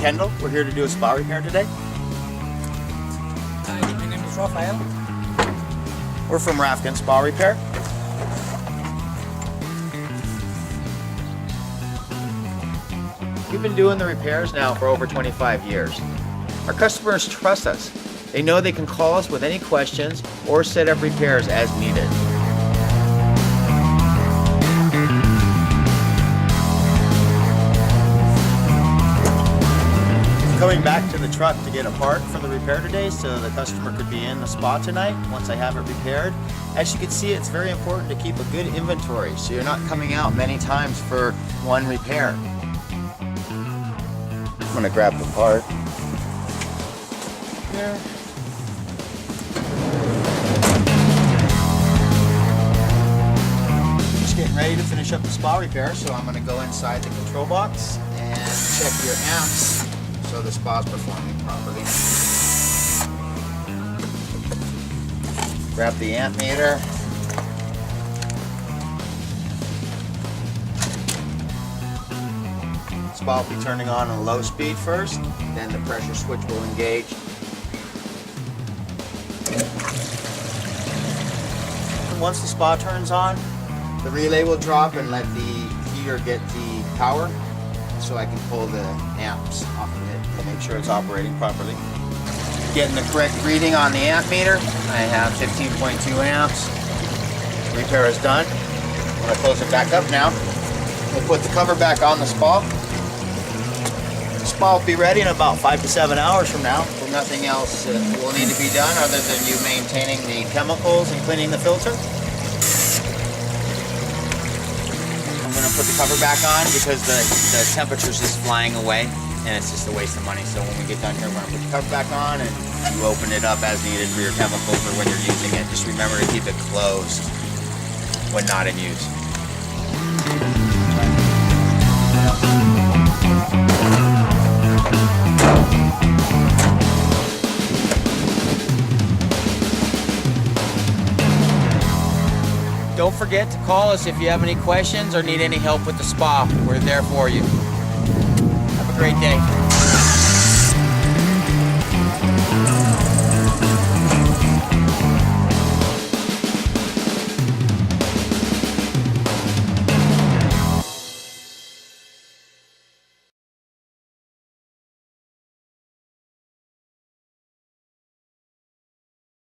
Kendall. We're here to do a spa repair today. Hi, my name is Rafael. We're from Rafken Spa Repair. We've been doing the repairs now for over 25 years. Our customers trust us. They know they can call us with any questions or set up repairs as needed. Coming back to the truck to get a part for the repair today so the customer could be in the spa tonight once I have it repaired. As you can see, it's very important to keep a good inventory so you're not coming out many times for one repair. I'm gonna grab the part here. Just getting ready to finish up the spa repair, so I'm gonna go inside the control box and check your amps so the spa's performing properly. Grab the amp meter. Spa will be turning on a low speed first, then the pressure switch will engage. Once the spa turns on, the relay will drop and let the heater get the power so I can pull the amps off of it to make sure it's operating properly. Getting the correct reading on the amp meter. I have 15.2 amps. Repair is done. I'm going to close it back up now. We'll put the cover back on the spa. The spa will be ready in about 5 to 7 hours from now. So nothing else will need to be done other than you maintaining the chemicals and cleaning the filter. I'm going to put the cover back on because the temperature's just flying away and it's just a waste of money. So when we get done here, we're going to put the cover back on and you open it up as needed for your chemicals or when you're using it. Just remember to keep it closed when not in use. Don't forget to call us if you have any questions or need any help with the spa. We're there for you. Have a great day.